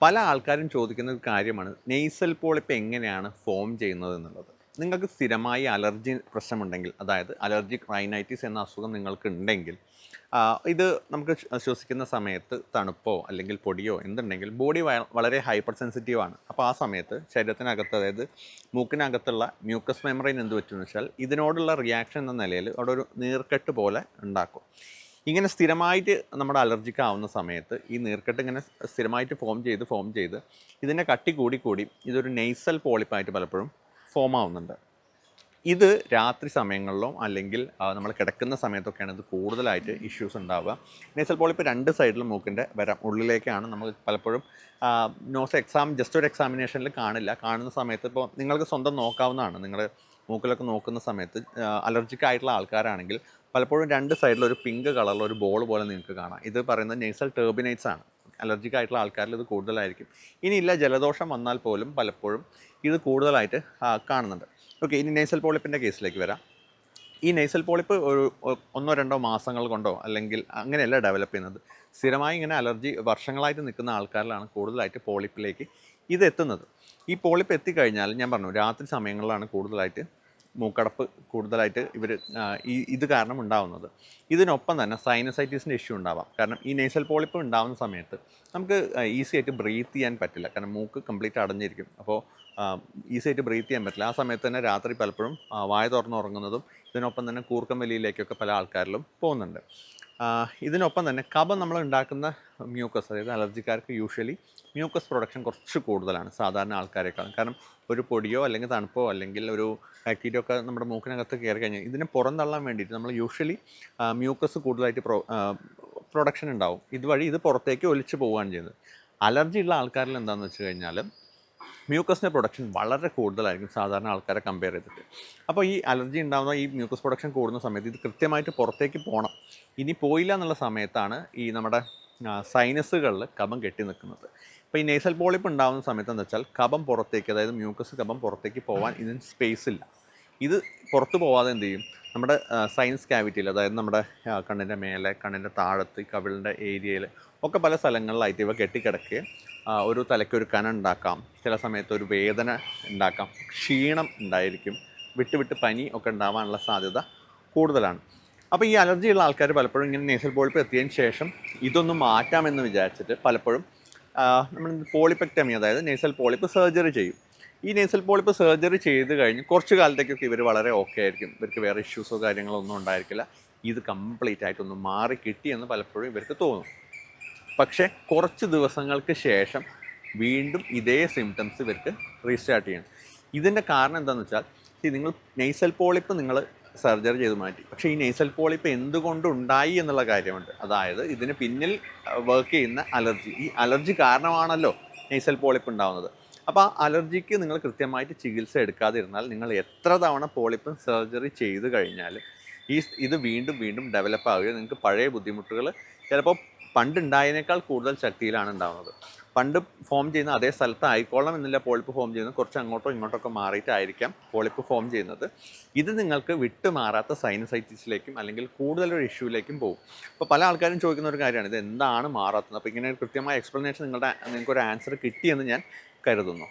പല ആൾക്കാരും ചോദിക്കുന്ന ഒരു കാര്യമാണ് നെയ്സൽ പോളിപ്പ് എങ്ങനെയാണ് ഫോം ചെയ്യുന്നത് എന്നുള്ളത്. നിങ്ങൾക്ക് സ്ഥിരമായി അലർജി പ്രശ്നമുണ്ടെങ്കിൽ, അതായത് അലർജിക് റൈനൈറ്റിസ് എന്ന അസുഖം നിങ്ങൾക്ക് ഉണ്ടെങ്കിൽ, ഇത് നമുക്ക് ശ്വസിക്കുന്ന സമയത്ത് തണുപ്പോ അല്ലെങ്കിൽ പൊടിയോ എന്തുണ്ടെങ്കിൽ ബോഡി വളരെ ഹൈപ്പർ സെൻസിറ്റീവാണ്. അപ്പോൾ ആ സമയത്ത് ശരീരത്തിനകത്ത്, അതായത് മൂക്കിനകത്തുള്ള മ്യൂക്കസ് മെമ്പറൈൻ എന്ത് പറ്റുമെന്ന് വെച്ചാൽ ഇതിനോടുള്ള റിയാക്ഷൻ എന്ന നിലയിൽ അവിടെ ഒരു നീർക്കെട്ട് പോലെ ഉണ്ടാക്കും. ഇങ്ങനെ സ്ഥിരമായിട്ട് നമ്മുടെ അലർജിക്ക് ആവുന്ന സമയത്ത് ഈ നീർക്കെട്ട് ഇങ്ങനെ സ്ഥിരമായിട്ട് ഫോം ചെയ്ത് ഇതിൻ്റെ കട്ടി കൂടി ഇതൊരു നെയ്സൽ പോളിപ്പായിട്ട് പലപ്പോഴും ഫോം ആവുന്നുണ്ട്. ഇത് രാത്രി സമയങ്ങളിലോ അല്ലെങ്കിൽ നമ്മൾ കിടക്കുന്ന സമയത്തൊക്കെയാണ് ഇത് കൂടുതലായിട്ട് ഇഷ്യൂസ് ഉണ്ടാവുക. നെയ്സൽ പോളിപ്പ് രണ്ട് സൈഡിലും മൂക്കിൻ്റെ ഉള്ളിലേക്കാണ്. നമുക്ക് പലപ്പോഴും ജസ്റ്റ് ഒരു എക്സാമിനേഷനിൽ കാണുന്ന സമയത്ത് ഇപ്പോൾ നിങ്ങൾക്ക് സ്വന്തം നോക്കാവുന്നതാണ്. നിങ്ങൾ മൂക്കിലൊക്കെ നോക്കുന്ന സമയത്ത് അലർജിക് ആയിട്ടുള്ള ആൾക്കാരാണെങ്കിൽ പലപ്പോഴും രണ്ട് സൈഡിൽ ഒരു പിങ്ക് കളറിൽ ഒരു ബോൾ പോലെ നിങ്ങൾക്ക് കാണാം. ഇത് പറയുന്നത് നെയ്സൽ ടെർബിനൈറ്റ്സ് ആണ്. അലർജിക് ആയിട്ടുള്ള ആൾക്കാരിൽ ഇത് കൂടുതലായിരിക്കും. ഇനിയില്ല, ജലദോഷം വന്നാൽ പോലും പലപ്പോഴും ഇത് കൂടുതലായിട്ട് കാണുന്നുണ്ട്. ഓക്കെ, ഇനി നെയ്സൽ പോളിപ്പിൻ്റെ കേസിലേക്ക് വരാം. ഈ നെയ്സൽ പോളിപ്പ് ഒരു 1-2 മാസങ്ങൾ കൊണ്ടോ അല്ലെങ്കിൽ അങ്ങനെയല്ല ഡെവലപ്പ് ചെയ്യുന്നത്. സ്ഥിരമായി ഇങ്ങനെ അലർജി വർഷങ്ങളായിട്ട് നിൽക്കുന്ന ആൾക്കാരിലാണ് കൂടുതലായിട്ട് പോളിപ്പിലേക്ക് ഇത് എത്തുന്നത്. ഈ പോളിപ്പ് എത്തിക്കഴിഞ്ഞാൽ ഞാൻ പറഞ്ഞു, രാത്രി സമയങ്ങളിലാണ് കൂടുതലായിട്ട് മൂക്കടപ്പ് കൂടുതലായിട്ട് ഇത് കാരണം ഉണ്ടാവുന്നത്. ഇതിനൊപ്പം തന്നെ സൈനസൈറ്റീസിൻ്റെ ഇഷ്യൂ ഉണ്ടാവാം. കാരണം ഈ നെയ്സൽ പോളിപ്പ് ഉണ്ടാകുന്ന സമയത്ത് നമുക്ക് ഈസി ആയിട്ട് ബ്രീത്ത് ചെയ്യാൻ പറ്റില്ല. കാരണം മൂക്ക് കംപ്ലീറ്റ് അടഞ്ഞിരിക്കും. അപ്പോൾ ഈസി ആയിട്ട് ബ്രീത്ത് ചെയ്യാൻ പറ്റില്ല. ആ സമയത്ത് തന്നെ രാത്രി പലപ്പോഴും വായ തുറന്നുറങ്ങുന്നതും ഇതിനൊപ്പം തന്നെ കൂർക്കം വലിയിലേക്കൊക്കെ പല ആൾക്കാരിലും പോകുന്നുണ്ട്. ഇതിനൊപ്പം തന്നെ കഫം നമ്മൾ ഉണ്ടാക്കുന്ന മ്യൂക്കസ്, അതായത് അലർജിക്കാർക്ക് യൂഷ്വലി മ്യൂക്കസ് പ്രൊഡക്ഷൻ കുറച്ച് കൂടുതലാണ് സാധാരണ ആൾക്കാരെക്കാളും. കാരണം ഒരു പൊടിയോ അല്ലെങ്കിൽ തണുപ്പോ അല്ലെങ്കിൽ ഒരു ബാക്ടീരിയ ഒക്കെ നമ്മുടെ മൂക്കിനകത്ത് കയറി കഴിഞ്ഞാൽ ഇതിനെ പുറന്തള്ളാൻ വേണ്ടിയിട്ട് നമ്മൾ യൂഷ്വലി മ്യൂക്കസ് കൂടുതലായിട്ട് പ്രൊഡക്ഷൻ ഉണ്ടാവും. ഇതുവഴി ഇത് പുറത്തേക്ക് ഒലിച്ച് പോവുകയാണ് ചെയ്യുന്നത്. അലർജി ഉള്ള ആൾക്കാരിൽ എന്താണെന്ന് വെച്ച് കഴിഞ്ഞാൽ മ്യൂക്കസിൻ്റെ പ്രൊഡക്ഷൻ വളരെ കൂടുതലായിരിക്കും സാധാരണ ആൾക്കാരെ കമ്പയർ ചെയ്തിട്ട്. അപ്പോൾ ഈ അലർജി ഉണ്ടാകുന്ന ഈ മ്യൂക്കസ് പ്രൊഡക്ഷൻ കൂടുന്ന സമയത്ത് ഇത് കൃത്യമായിട്ട് പുറത്തേക്ക് പോകണം. ഇനി പോയില്ല എന്നുള്ള സമയത്താണ് ഈ നമ്മുടെ സൈനസുകളിൽ കഫം കെട്ടി നിൽക്കുന്നത്. അപ്പോൾ ഈ നെയ്സൽ പോളിപ്പ് ഉണ്ടാകുന്ന സമയത്ത് എന്താ വെച്ചാൽ കഫം പുറത്തേക്ക്, അതായത് മ്യൂക്കസ് കഫം പുറത്തേക്ക് പോകാൻ ഇതിന് സ്പേസ് ഇല്ല. ഇത് പുറത്ത് പോവാതെ എന്ത് ചെയ്യും, നമ്മുടെ സൈനസ് ക്യാവിറ്റിയിൽ, അതായത് നമ്മുടെ കണ്ണിൻ്റെ മേലെ, കണ്ണിൻ്റെ താഴത്ത്, കവിളിൻ്റെ ഏരിയയിൽ ഒക്കെ പല സ്ഥലങ്ങളിലായിട്ട് ഇവ കെട്ടിക്കിടക്കുകയും ഒരു തലയ്ക്കൊരു കന ഉണ്ടാക്കാം, ചില സമയത്ത് ഒരു വേദന ഉണ്ടാക്കാം, ക്ഷീണം ഉണ്ടായിരിക്കും, വിട്ട് പനി ഒക്കെ ഉണ്ടാവാനുള്ള സാധ്യത കൂടുതലാണ്. അപ്പോൾ ഈ അലർജിയുള്ള ആൾക്കാർ പലപ്പോഴും ഇങ്ങനെ നെയ്സൽ പോളിപ്പ് എത്തിയതിന് ശേഷം ഇതൊന്നും മാറ്റാമെന്ന് വിചാരിച്ചിട്ട് പലപ്പോഴും നമ്മൾ പോളിപ്പെക്ടമി, അതായത് നെയ്സൽ പോളിപ്പ് സർജറി ചെയ്യും. ഈ നെയ്സൽ പോളിപ്പ് സർജറി ചെയ്ത് കഴിഞ്ഞ് കുറച്ച് കാലത്തേക്കൊക്കെ ഇവർ വളരെ ഓക്കെ ആയിരിക്കും. ഇവർക്ക് വേറെ ഇഷ്യൂസോ കാര്യങ്ങളോ ഒന്നും ഉണ്ടായിരിക്കില്ല. ഇത് കംപ്ലീറ്റ് ആയിട്ടൊന്ന് മാറി കിട്ടിയെന്ന് പലപ്പോഴും ഇവർക്ക് തോന്നും. പക്ഷേ കുറച്ച് ദിവസങ്ങൾക്ക് ശേഷം വീണ്ടും ഇതേ സിംറ്റംസ് ഇവർക്ക് റീസ്റ്റാർട്ട് ചെയ്യണം. ഇതിൻ്റെ കാരണം എന്താണെന്ന് വെച്ചാൽ, നിങ്ങൾ നെയ്സൽ പോളിപ്പ് നിങ്ങൾ സർജറി ചെയ്ത് മാറ്റി, പക്ഷേ ഈ നെയ്സൽ പോളിപ്പ് എന്തുകൊണ്ടുണ്ടായി എന്നുള്ള കാര്യമുണ്ട്. അതായത് ഇതിന് പിന്നിൽ വർക്ക് ചെയ്യുന്ന ഈ അലർജി കാരണമാണല്ലോ നെയ്സൽ പോളിപ്പ് ഉണ്ടാകുന്നത്. അപ്പോൾ ആ അലർജിക്ക് നിങ്ങൾ കൃത്യമായിട്ട് ചികിത്സ എടുക്കാതിരുന്നാൽ നിങ്ങൾ എത്ര തവണ പോളിപ്പ് സർജറി ചെയ്ത് കഴിഞ്ഞാലും ഇത് വീണ്ടും ഡെവലപ്പ് ആവുകയും നിങ്ങൾക്ക് പഴയ ബുദ്ധിമുട്ടുകൾ ചിലപ്പോൾ പണ്ടുണ്ടായതിനേക്കാൾ കൂടുതൽ ശക്തിയിലാണ് ഉണ്ടാകുന്നത്. പണ്ട് ഫോം ചെയ്യുന്ന അതേ സ്ഥലത്ത് ആയിക്കോളണം എന്നില്ല പോളിപ്പ് ഫോം ചെയ്യുന്നത്, കുറച്ച് അങ്ങോട്ടോ ഇങ്ങോട്ടൊക്കെ മാറിയിട്ടായിരിക്കാം പോളിപ്പ് ഫോം ചെയ്യുന്നത്. ഇത് നിങ്ങൾക്ക് വിട്ടുമാറാത്ത സൈനസൈറ്റിസിലേക്കും അല്ലെങ്കിൽ കൂടുതലൊരു ഇഷ്യൂയിലേക്കും പോകും. അപ്പോൾ പല ആൾക്കാരും ചോദിക്കുന്ന ഒരു കാര്യമാണ്, ഇത് എന്താണ് മാറാത്തത്? അപ്പോൾ ഇങ്ങനെ ഒരു കൃത്യമായ എക്സ്പ്ലനേഷൻ നിങ്ങൾക്കൊരു ആൻസർ കിട്ടിയെന്ന് ഞാൻ കരുതുന്നു.